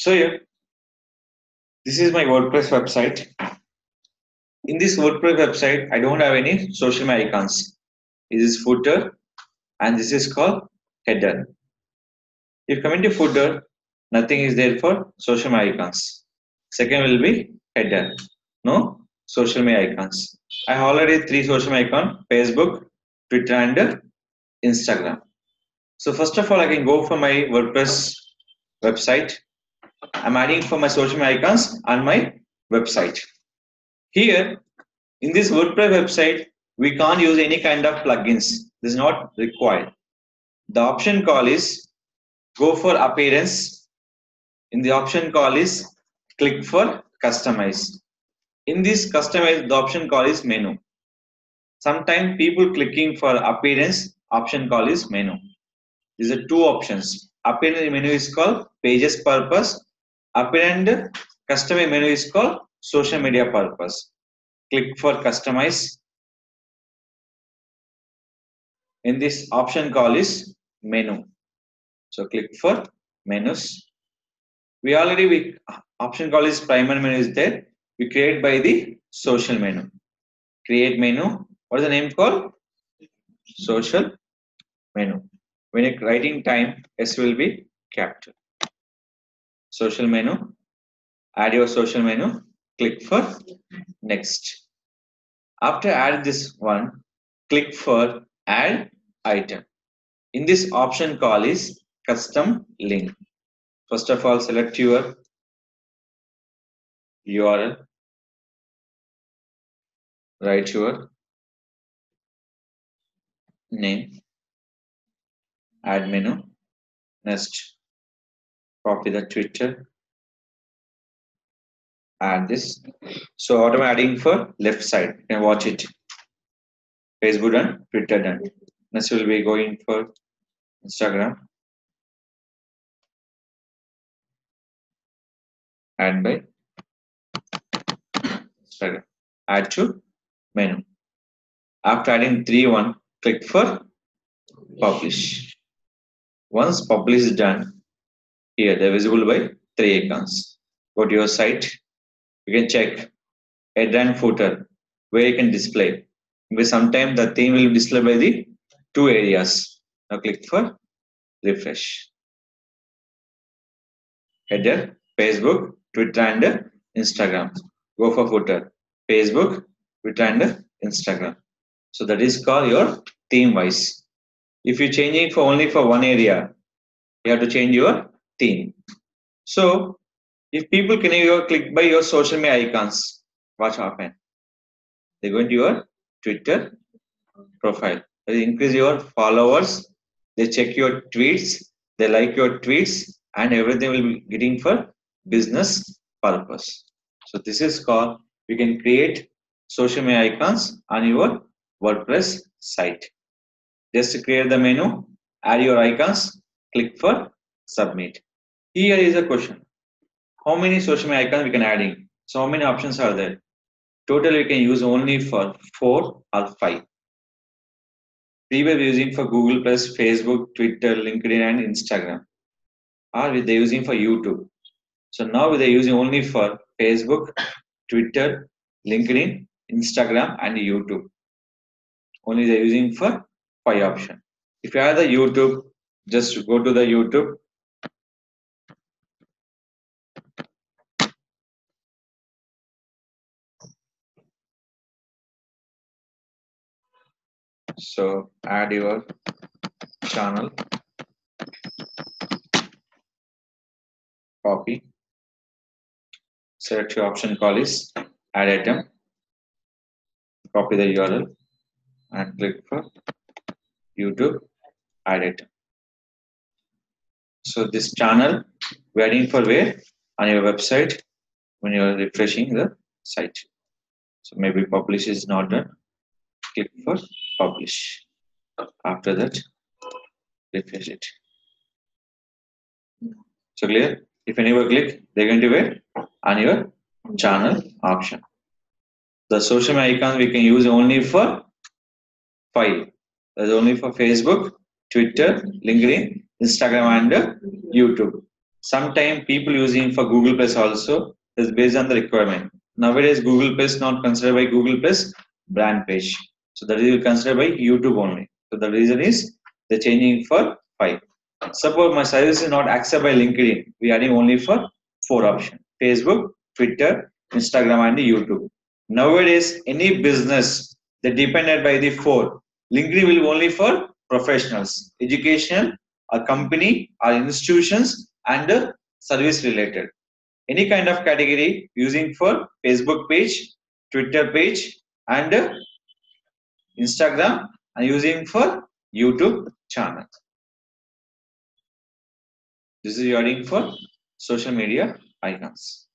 So yeah, this is my WordPress website. In this WordPress website, I don't have any social media icons. This is footer and this is called header. If you come into footer, nothing is there for social media icons. Second will be header. No social media icons. I have already 3 social media icons: Facebook, Twitter and Instagram. So first of all, I can go for my WordPress website. I'm adding for my social media icons on my website. Here, in this WordPress website, we can't use any kind of plugins. This is not required. The option call is go for appearance. In the option call is click for customize. In this customize, the option call is menu. Sometimes people clicking for appearance, option call is menu. These are two options. Appearance menu is called pages purpose. Appearance customize menu is called social media purpose. Click for customize. In this option call is menu. So click for menus. We option call is primary menu is there. We create by the social menu. Create menu. What is the name called? Social menu. When you're writing time, S will be captured. Social menu. Add your social menu. Click for next. After add this one, click for add item. In this option call is custom link. First of all, select your URL, write your name, add menu, next copy the Twitter, add this. So what am I adding for left side? You can watch it. Facebook done, Twitter done. Next will be going for Instagram. Add by Instagram. Add to menu. After adding 3-1, click for publish. Once publish is done, here they're visible by 3 icons. Go to your site. You can check header and footer where you can display. Because sometimes the theme will display by the 2 areas. Now click for refresh. Header, Facebook, Twitter and Instagram. Go for footer. Facebook, Twitter and Instagram. So that is called your theme wise. If you're changing for only for one area, you have to change your theme. So if people can click by your social media icons, what happen? They go into your Twitter profile. They increase your followers. They check your tweets. They like your tweets, and everything will be getting for business purpose. So this is called you can create social media icons on your WordPress site. Just create the menu, add your icons, click for submit. Here is a question. How many social media icons we can add in? So how many options are there? Total we can use only for 4 or 5. We were using for Google Plus, Facebook, Twitter, LinkedIn and Instagram. Or they're using for YouTube. So now they're using only for Facebook, Twitter, LinkedIn, Instagram and YouTube. Only they're using for 5 options. If you have the YouTube, just go to the YouTube. So add your channel, copy, select your option call is add item, copy the URL and click for YouTube, add item. So this channel we're adding for where? On your website when you're refreshing the site. So maybe publish is not done. Click for publish. After that, refresh it. So clear? If anyone click, they're going to be on your channel option. The social media icon we can use only for 5. That's only for Facebook, Twitter, LinkedIn, Instagram and YouTube. Sometimes people using for Google Plus also is based on the requirement. Nowadays, Google Plus not considered by Google Plus brand page. So that is considered by YouTube only. So the reason is the changing for 5. Suppose my service is not accepted by LinkedIn. We are adding only for 4 options: Facebook, Twitter, Instagram, and YouTube. Nowadays, any business that depended by the 4, LinkedIn will only for professionals, education, a company, or institutions, and service related. Any kind of category using for Facebook page, Twitter page, and Instagram, and using for YouTube channel. This is your link for social media icons.